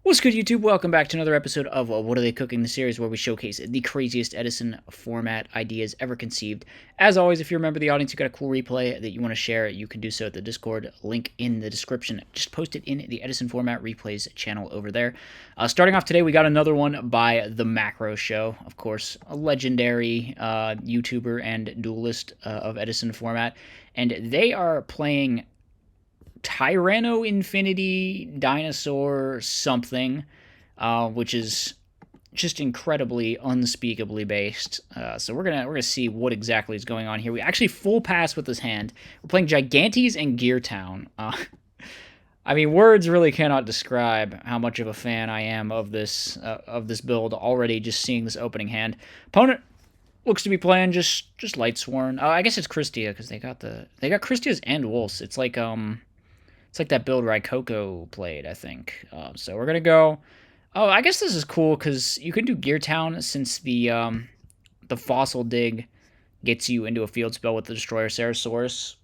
What's good, YouTube? Welcome back to another episode of What Are They Cooking, the series where we showcase the craziest Edison format ideas ever conceived. As always, if you're a member of the audience, you got a cool replay that you want to share, you can do so at the Discord link in the description. Just post it in the Edison Format Replays channel over there. Starting off today, we got another one by The Macro Show, of course, a legendary YouTuber and duelist of Edison Format, and they are playing Tyranno Infinity dinosaur something, which is just incredibly unspeakably based. So we're gonna see what exactly is going on here. We actually full pass with this hand. We're playing Gigantes and Geartown. I mean, words really cannot describe how much of a fan I am of this build already. Just seeing this opening hand, opponent looks to be playing just Lightsworn. I guess it's Christia because they got Christias and Wolves. It's like that build Raikoko played, I think. So we're gonna go. Oh, I guess this is cool because you can do Geartown since the Fossil Dig gets you into a field spell with the Destroyer Ceresaurus.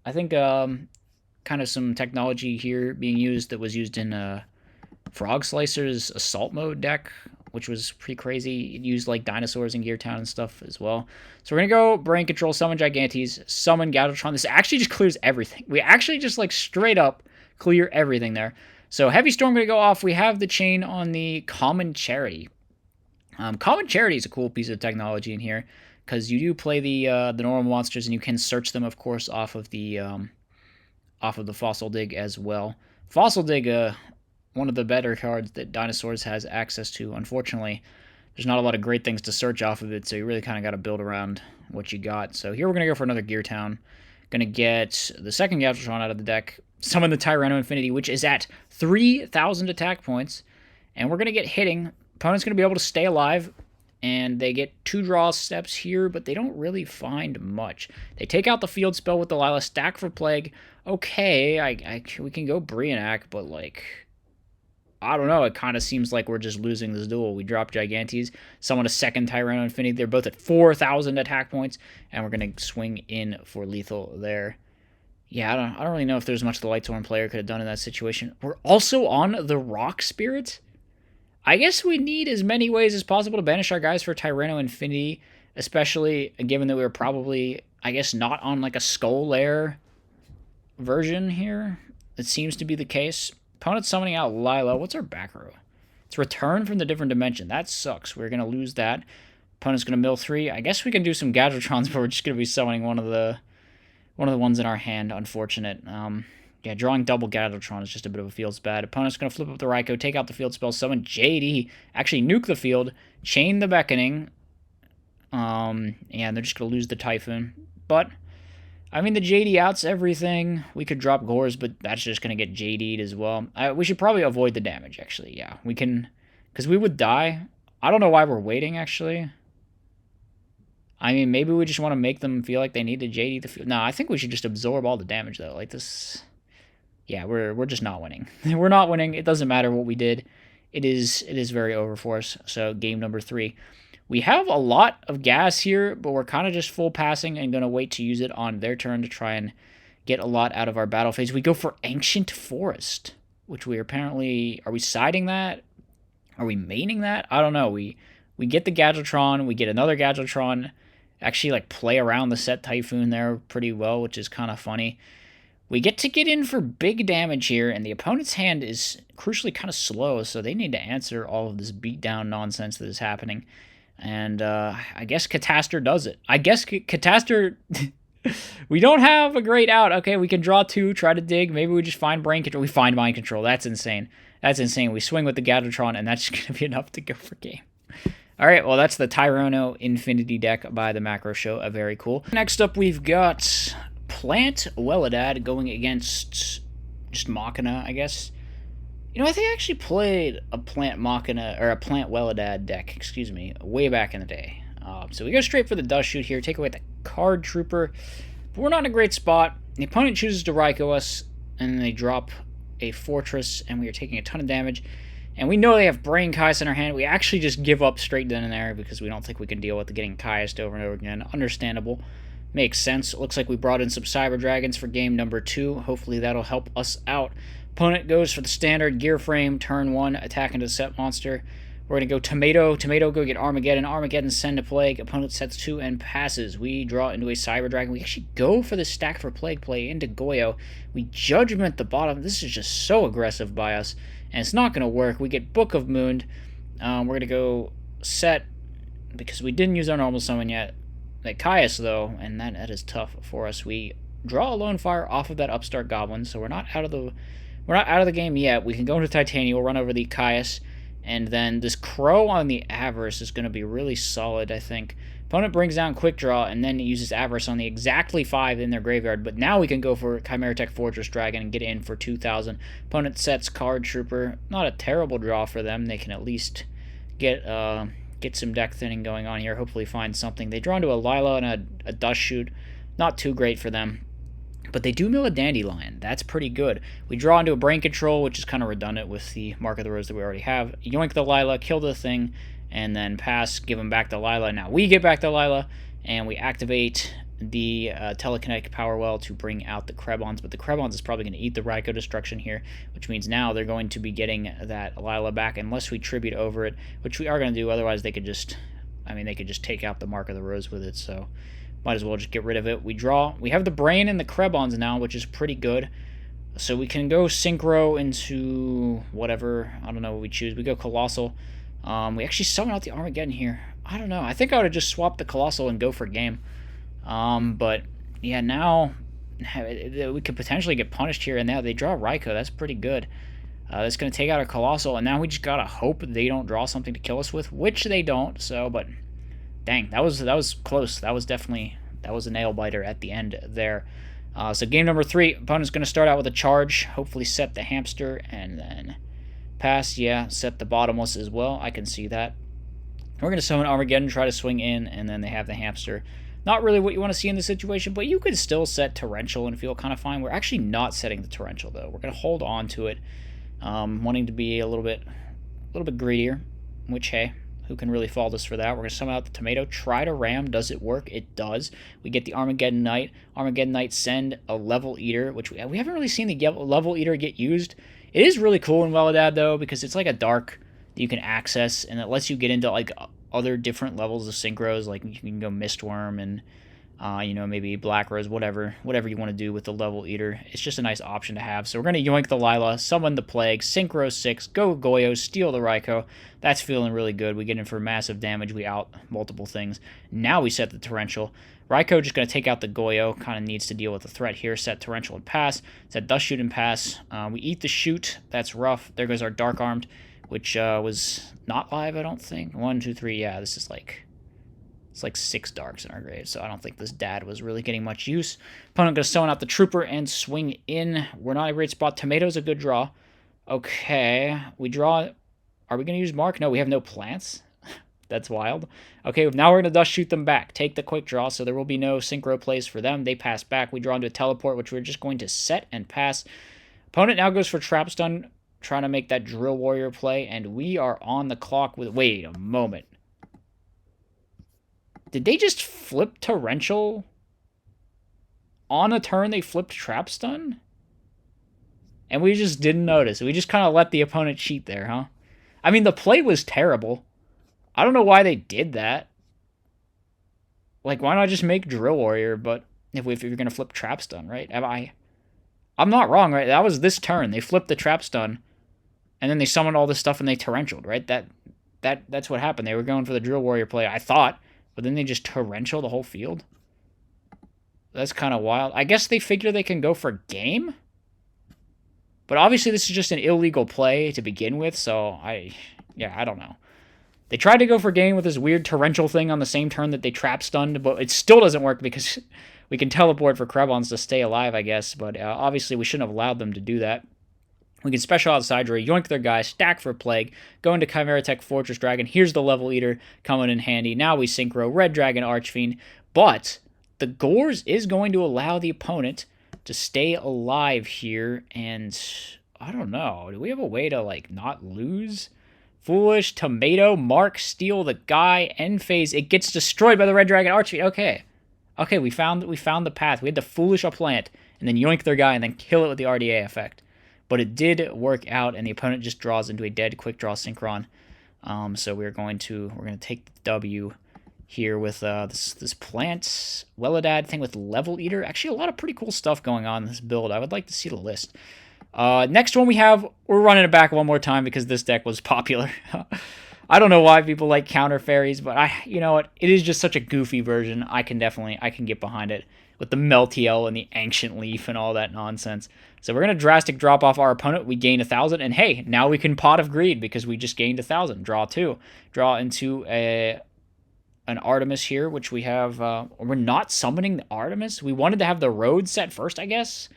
I think kind of some technology here being used that was used in Frog Slicer's Assault Mode deck, which was pretty crazy. It used like dinosaurs in Geartown and stuff as well. So we're gonna go Brain Control, summon Gigantes, summon Galvatron. This actually just clears everything. We actually just like straight up clear everything there. So Heavy Storm gonna go off. We have the chain on the Common Charity. Common Charity is a cool piece of technology in here because you do play the normal monsters and you can search them, of course, off of the Fossil Dig as well. Fossil Dig, one of the better cards that Dinosaurs has access to. Unfortunately, there's not a lot of great things to search off of it, so you really kind of got to build around what you got. So here we're going to go for another Geartown. Going to get the second Galvatron out of the deck, summon the Tyranno Infinity, which is at 3,000 attack points, and we're going to get hitting. Opponent's going to be able to stay alive, and they get 2 draw steps here, but they don't really find much. They take out the field spell with Delilah, stack for Plague. Okay, we can go Brionac, but like, I don't know, it kind of seems like we're just losing this duel. We drop Gigantes, summon a second Tyranno Infinity. They're both at 4,000 attack points, and we're going to swing in for lethal there. Yeah, I don't really know if there's much the Lightsworn player could have done in that situation. We're also on the Rock Spirit. I guess we need as many ways as possible to banish our guys for Tyranno Infinity, especially given that we were probably, I guess, not on like a Skull Lair version here. It seems to be the case. Opponent's summoning out Lila. What's our back row? It's Return from the Different Dimension. That sucks. We're going to lose that. Opponent's going to mill 3. I guess we can do some Gadgetrons, but we're just going to be summoning one of the ones in our hand. Unfortunate. Yeah, drawing double Gadgetron is just a bit of a feels bad. Opponent's going to flip up the Raikou, take out the field spell, summon JD, actually nuke the field, chain the Beckoning. And they're just going to lose the Typhoon. But I mean, the JD outs everything. We could drop Gores, but that's just going to get JD'd as well. We should probably avoid the damage, actually. Yeah, we can, because we would die. I don't know why we're waiting, actually. I mean, maybe we just want to make them feel like they need to JD the field. No, I think we should just absorb all the damage, though. Like this, yeah, we're just not winning. We're not winning. It doesn't matter what we did. It is very over for us. So game number 3. We have a lot of gas here, but we're kind of just full passing and going to wait to use it on their turn to try and get a lot out of our battle phase. We go for Ancient Forest, which we apparently... Are we siding that? Are we maining that? I don't know. We get the Gadgetron. We get another Gadgetron. Actually, like, play around the set Typhoon there pretty well, which is kind of funny. We get to get in for big damage here, and the opponent's hand is crucially kind of slow, so they need to answer all of this beatdown nonsense that is happening. And I guess Cataster does it. I guess Cataster... we don't have a great out. Okay, we can draw 2, try to dig. Maybe we just find Brain Control. We find Mind Control. That's insane. That's insane. We swing with the Gadgetron, and that's going to be enough to go for game. All right, well, that's the Tyranno Infinity deck by the Macro Show. Very cool. Next up, we've got Plant WelleDAD going against just Machina, I guess. You know, I think I actually played a Plant Machina, or a Plant WelleDAD deck, excuse me, way back in the day. So we go straight for the Dust Shoot here, take away the Card Trooper, but we're not in a great spot. The opponent chooses to Raikou us, and they drop a Fortress, and we are taking a ton of damage. And we know they have Brain Kai's in our hand. We actually just give up straight then and there because we don't think we can deal with getting Kai'd over and over again. Understandable. Makes sense. It looks like we brought in some Cyber Dragons for game number 2. Hopefully that'll help us out. Opponent goes for the standard gear frame, turn 1, attack into the set monster. We're going to go Tomato. Tomato, go get Armageddon. Armageddon, send to Plague. Opponent sets 2 and passes. We draw into a Cyber Dragon. We actually go for the stack for Plague play into Goyo. We Judgment the bottom. This is just so aggressive by us, and it's not going to work. We get Book of Moon. We're going to go set, because we didn't use our normal summon yet. Like Caius, though, and that is tough for us. We draw a Lone Fire off of that Upstart Goblin, so we're not out of the game yet. We can go into Titania. We'll run over the Caius. And then this Crow on the Avarice is going to be really solid, I think. Opponent brings down Quick Draw, and then uses Avarice on the exactly 5 in their graveyard. But now we can go for Chimera Tech Fortress Dragon and get in for 2,000. Opponent sets Card Trooper. Not a terrible draw for them. They can at least get some deck thinning going on here. Hopefully find something. They draw into a Lila and a Dust Shoot. Not too great for them. But they do mill a Dandelion. That's pretty good. We draw into a Brain Control, which is kind of redundant with the Mark of the Rose that we already have. Yoink the Lila, kill the thing, and then pass, give them back the Lila. Now we get back the Lila, and we activate the Telekinetic Power Well to bring out the Krebons. But the Krebons is probably going to eat the Raikou Destruction here, which means now they're going to be getting that Lila back, unless we tribute over it, which we are going to do. Otherwise, they could just, they could just take out the Mark of the Rose with it, so might as well just get rid of it. We draw. We have the Brain and the Krebons now, which is pretty good. So we can go Synchro into whatever. I don't know what we choose. We go Colossal. We actually summon out the Armageddon here. I don't know. I think I would have just swapped the Colossal and go for game. But yeah, now we could potentially get punished here. And now they draw Raikou. That's pretty good. That's going to take out a Colossal. And now we just got to hope they don't draw something to kill us with, which they don't. So, but dang, that was close. That was a nail biter at the end there. So game number 3, opponent's going to start out with a charge, hopefully set the Hamster, and then pass. Yeah, set the Bottomless as well. I can see that. We're going to summon Armageddon, try to swing in, and then they have the Hamster. Not really what you want to see in this situation, but you could still set Torrential and feel kind of fine. We're actually not setting the Torrential, though. We're going to hold on to it, wanting to be a little bit greedier, which, hey, who can really fault us for that? We're going to summon out the Tomato. Try to ram. Does it work? It does. We get the Armageddon Knight. Armageddon Knight send a Level Eater, which we haven't really seen the Level Eater get used. It is really cool in WelleDAD, though, because it's like a dark that you can access, and it lets you get into like other different levels of synchros. Like you can go Mistworm and maybe Black Rose, whatever you want to do with the Level Eater. It's just a nice option to have. So we're going to yoink the Lila, summon the Plague, Synchro 6, go Goyo, steal the Raikou. That's feeling really good. We get in for massive damage. We out multiple things. Now we set the Torrential. Raikou just going to take out the Goyo. Kind of needs to deal with the threat here. Set Torrential and pass. Set Dust Shoot and pass. We eat the Shoot. That's rough. There goes our Dark Armed, which was not live, I don't think. 1, 2, 3. Yeah, this is like... It's like 6 darks in our grave, so I don't think this dad was really getting much use. Opponent going to summon out the Trooper and swing in. We're not a great spot. Tomato's a good draw. Okay, we draw... Are we going to use Mark? No, we have no plants. That's wild. Okay, now we're going to Dust Shoot them back. Take the Quick Draw, so there will be no Synchro plays for them. They pass back. We draw into a Teleport, which we're just going to set and pass. Opponent now goes for Trap Stun, trying to make that Drill Warrior play, and we are on the clock with... Wait a moment. Did they just flip Torrential? On a turn, they flipped Trap Stun? And we just didn't notice. We just kind of let the opponent cheat there, huh? I mean, the play was terrible. I don't know why they did that. Like, why not just make Drill Warrior, but if you're going to flip Trap Stun, right? I'm not wrong, right? That was this turn. They flipped the Trap Stun, and then they summoned all this stuff and they Torrentialed, right? That's what happened. They were going for the Drill Warrior play, I thought. But then they just Torrential the whole field? That's kind of wild. I guess they figure they can go for game? But obviously this is just an illegal play to begin with, so I don't know. They tried to go for game with this weird Torrential thing on the same turn that they Trap Stunned, but it still doesn't work because we can teleport for Krebons to stay alive, I guess. But obviously we shouldn't have allowed them to do that. We can special out Sidra, yoink their guy, stack for Plague, go into Chimera Tech Fortress Dragon. Here's the Level Eater coming in handy. Now we Synchro, Red Dragon, Archfiend. But the Gores is going to allow the opponent to stay alive here. And I don't know. Do we have a way to, like, not lose? Foolish, Tomato, Mark, steal the guy, end phase. It gets destroyed by the Red Dragon Archfiend. Okay. Okay, we found the path. We had to foolish a plant and then yoink their guy and then kill it with the RDA effect. But it did work out, and the opponent just draws into a dead quick draw synchron. So we're going to take the W here with this plant WelleDAD thing with Level Eater. Actually, a lot of pretty cool stuff going on in this build. I would like to see the list. Next one we're running it back one more time because this deck was popular. I don't know why people like counter fairies, but you know what? It is just such a goofy version. I can get behind it with the Meltiel and the Ancient Leaf and all that nonsense. So we're going to drastic drop off our opponent. We gain 1,000, and hey, now we can Pot of Greed because we just gained 1,000. Draw 2. Draw into an Artemis here, which we have... we're not summoning the Artemis. We wanted to have the Road set first, I guess.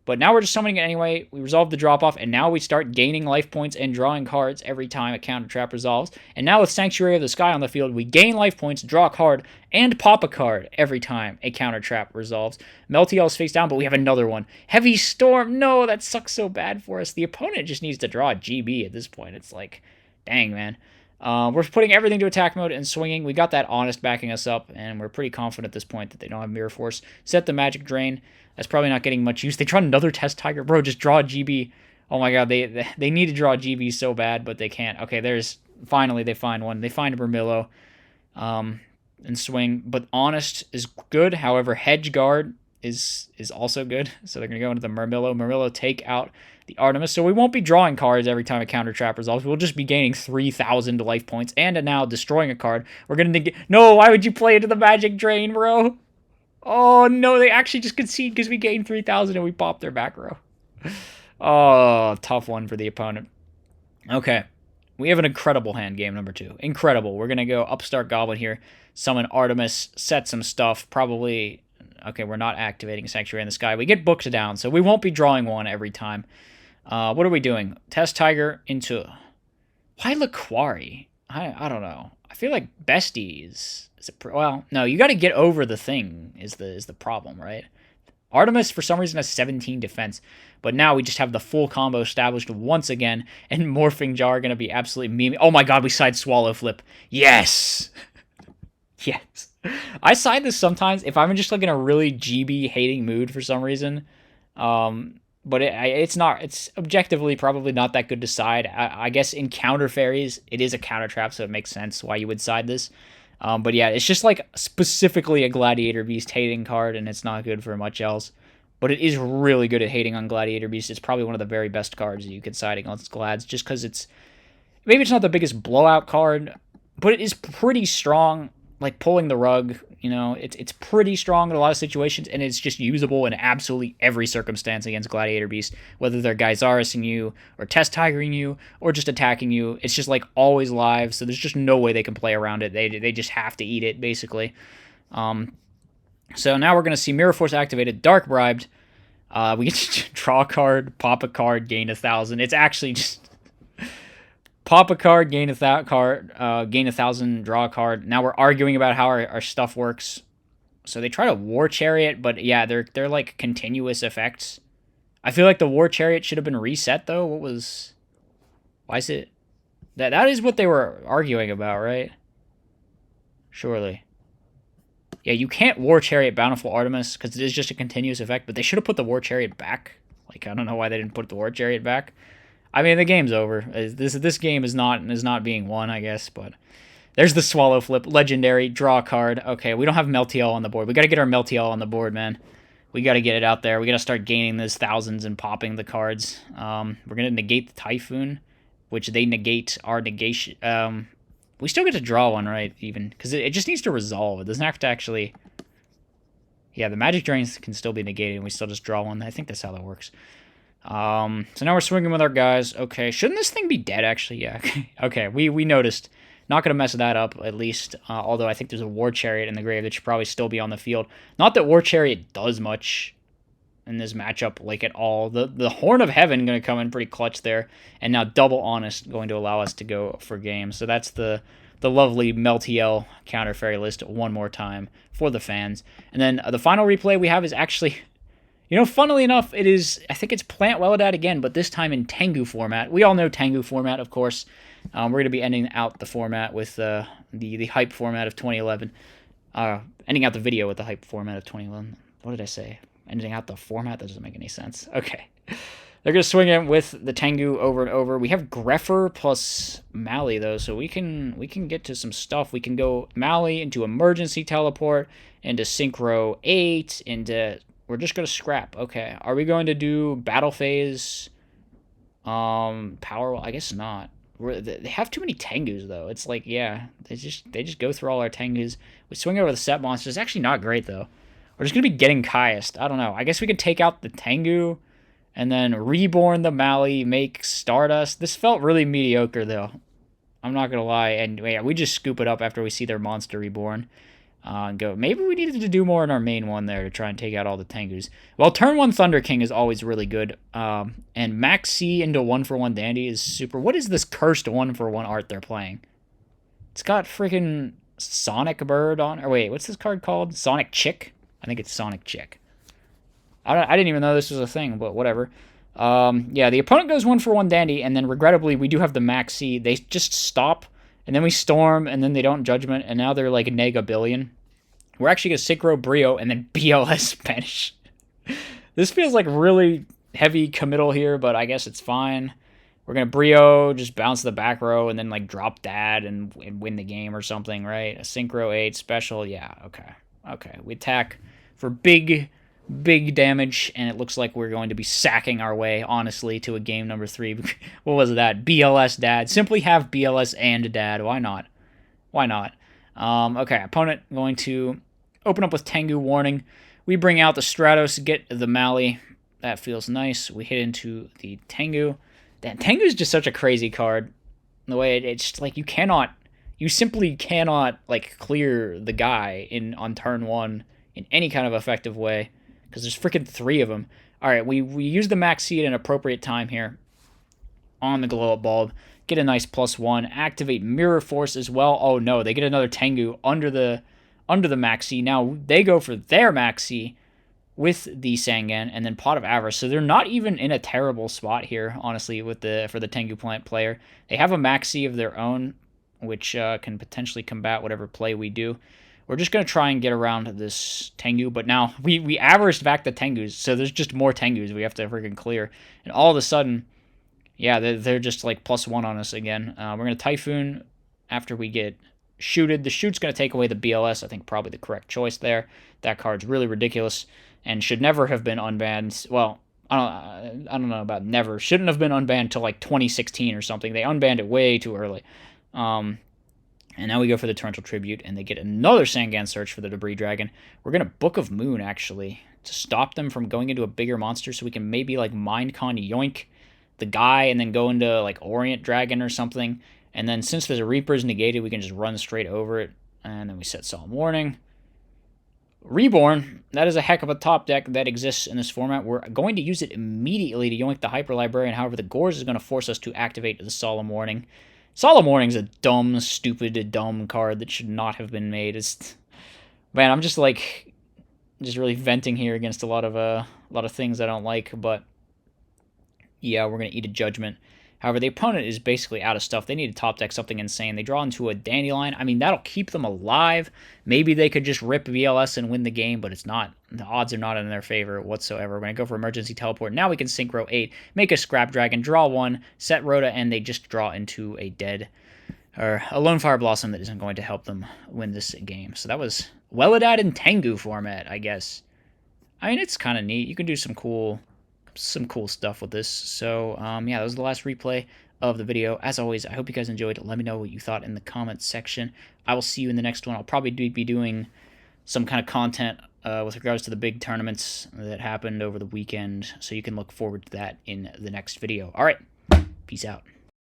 But now we're just summoning it anyway. We resolve the drop-off, and now we start gaining life points and drawing cards every time a counter trap resolves. And now with Sanctuary of the Sky on the field, we gain life points, draw a card, and pop a card every time a counter trap resolves. Meltiel's face down, but we have another one. Heavy Storm! No, that sucks so bad for us. The opponent just needs to draw a GB at this point. It's like, dang, man. We're putting everything to attack mode and swinging. We got that Honest backing us up, and we're pretty confident at this point that they don't have Mirror Force. Set the Magic Drain. That's probably not getting much use. They tried another Test Tiger. Bro, just draw a GB. Oh my god, they need to draw a GB so bad, but they can't. Okay, finally they find one. They find a Vermillo and swing. But Honest is good. However, Hedge Guard is also good. So they're going to go into the Vermillo. Vermillo take out the Artemis. So we won't be drawing cards every time a counter trap resolves. We'll just be gaining 3,000 life points and now destroying a card. We're going to negate... No, why would you play into the Magic Drain, bro? Oh, no, they actually just concede because we gained 3,000 and we popped their back row. Oh, tough one for the opponent. Okay, we have an incredible hand, game number 2. Incredible. We're going to go Upstart Goblin here, summon Artemis, set some stuff, probably... Okay, we're not activating Sanctuary in the Sky. We get booked down, so we won't be drawing one every time. What are we doing? Test Tiger into... Why Laquari? I don't know. I feel like Bestie is well, no, you got to get over the thing is the problem, right? Artemis, for some reason, has 17 defense. But now we just have the full combo established once again. And Morphing Jar are going to be absolutely meme. Oh my god, we side Swallow Flip. Yes! Yes. I side this sometimes if I'm just like in a really GB hating mood for some reason. But it's not. It's objectively probably not that good to side. I guess in counter fairies, it is a counter trap, so it makes sense why you would side this. But yeah, it's just like specifically a Gladiator Beast hating card, and it's not good for much else. But it is really good at hating on Gladiator Beast. It's probably one of the very best cards that you could side against Glads, just because maybe it's not the biggest blowout card, but it is pretty strong. Like pulling the rug, you know, it's pretty strong in a lot of situations, and it's just usable in absolutely every circumstance against Gladiator Beast, whether they're Geysarising you, or Test Tigering you, or just attacking you. It's just like always live, so there's just no way they can play around it. They just have to eat it, basically. So now we're going to see Mirror Force activated, Dark Bribed. We get to draw a card, pop a card, gain 1,000. It's actually just... Pop a card, gain 1,000, draw a card. Now we're arguing about how our stuff works. So they try to War Chariot, but yeah, they're like continuous effects. I feel like the War Chariot should have been reset though. Why is it? That is what they were arguing about, right? Surely. Yeah, you can't War Chariot Bountiful Artemis because it is just a continuous effect, but they should have put the War Chariot back. Like, I don't know why they didn't put the War Chariot back. I mean, the game's over. This game is not being won, I guess, but there's the Swallow Flip. Legendary. Draw a card. Okay, we don't have Meltiel on the board. We got to get our Meltiel on the board, man. We got to get it out there. We got to start gaining those thousands and popping the cards. We're going to negate the Typhoon, which they negate our negation. We still get to draw one, right, even? Because it just needs to resolve. It doesn't have to actually... Yeah, the Magic Drains can still be negated, and we still just draw one. I think that's how that works. So now we're swinging with our guys. Okay, shouldn't this thing be dead, actually? Yeah. Okay, we noticed. Not going to mess that up, at least. Although I think there's a War Chariot in the grave that should probably still be on the field. Not that War Chariot does much in this matchup, like, at all. The Horn of Heaven going to come in pretty clutch there. And now Double Honest going to allow us to go for game. So that's the lovely Meltiel counter fairy list one more time for the fans. And then the final replay we have is actually... You know, funnily enough, I think it's Plant WelleDAD again, but this time in Tengu format. We all know Tengu format, of course. We're going to be ending out the format with the hype format of 2011. Ending out the video with the hype format of 21. What did I say? Ending out the format? That doesn't make any sense. Okay. They're going to swing it with the Tengu over and over. We have Greffer plus Mali, though, so we can get to some stuff. We can go Mali into Emergency Teleport, into Synchro 8, into... We're just going to scrap. Okay. Are we going to do Battle Phase? Power? I guess not. They have too many Tengus, though. It's like, yeah, they just go through all our Tengus. We swing over the set monster. It's actually not great, though. We're just going to be getting Kai'd. I don't know. I guess we could take out the Tengu and then reborn the Mali, make Stardust. This felt really mediocre, though. I'm not going to lie. And yeah, we just scoop it up after we see their monster reborn. And go, maybe we needed to do more in our main one there to try and take out all the Tengus. Well, turn 1 Thunder King is always really good. And Max C into 1-for-1 Dandy is super. What is this cursed 1-for-1 art they're playing? It's got freaking Sonic Bird on. Or wait, what's this card called? Sonic Chick? I think it's Sonic Chick. I didn't even know this was a thing, but whatever. Yeah, the opponent goes 1-for-1 Dandy, and then regrettably, we do have the Max C. They just stop. And then we storm, and then they don't judgment, and now they're like neg a billion. We're actually going to Synchro Brio and then BLS Spanish. This feels like really heavy committal here, but I guess it's fine. We're going to Brio, just bounce the back row, and then like drop Dad and win the game or something, right? A Synchro 8 special, yeah, okay. Okay, we attack for big damage, and it looks like we're going to be sacking our way, honestly, to a game number 3. What was that? BLS Dad. Simply have BLS and Dad. Why not? Why not? Okay, opponent going to open up with Tengu Warning. We bring out the Stratos, get the Mali. That feels nice. We hit into the Tengu. That Tengu is just such a crazy card. The way it's just like you simply cannot like clear the guy on turn 1 in any kind of effective way. Because there's freaking 3 of them. Alright, we use the Max Seed at an appropriate time here. On the Glow Up Bulb. Get a nice +1. Activate Mirror Force as well. Oh no, they get another Tengu under the Max Seed. Now they go for their Max Seed with the Sangan and then Pot of Avarice. So they're not even in a terrible spot here, honestly, for the Tengu Plant player. They have a Max Seed of their own, which can potentially combat whatever play we do. We're just going to try and get around this Tengu, but now we averaged back the Tengus, so there's just more Tengus we have to freaking clear. And all of a sudden, yeah, they're just like +1 on us again. We're going to Typhoon after we get shooted. The shoot's going to take away the BLS. I think probably the correct choice there. That card's really ridiculous and should never have been unbanned. Well, I don't know about never. Shouldn't have been unbanned till like 2016 or something. They unbanned it way too early. And now we go for the Torrential Tribute, and they get another Sangan Search for the Debris Dragon. We're going to Book of Moon, actually, to stop them from going into a bigger monster, so we can maybe, like, Mindcon Yoink the guy and then go into, like, Orient Dragon or something. And then since the Reaper's negated, we can just run straight over it. And then we set Solemn Warning. Reborn, that is a heck of a top deck that exists in this format. We're going to use it immediately to Yoink the Hyper Librarian. However, the Gorz is going to force us to activate the Solemn Warning. Solemn Warning's a dumb, stupid, dumb card that should not have been made. Man, I'm just really venting here against a lot of things I don't like, but yeah, we're gonna eat a Judgment. However, the opponent is basically out of stuff. They need to top deck something insane. They draw into a Dandelion. I mean, that'll keep them alive. Maybe they could just rip VLS and win the game, but it's not. The odds are not in their favor whatsoever. We're going to go for Emergency Teleport. Now we can Synchro 8, make a Scrap Dragon, draw 1, set Rhoda, and they just draw into a Lone Fire Blossom that isn't going to help them win this game. So that was WelleDAD in Tengu format, I guess. I mean, it's kind of neat. You can do some cool stuff with this. So yeah, that was the last replay of the video. As always, I hope you guys enjoyed. Let me know what you thought in the comments section. I will see you in the next one. I'll probably be doing some kind of content with regards to the big tournaments that happened over the weekend, so you can look forward to that in the next video. All right, peace out.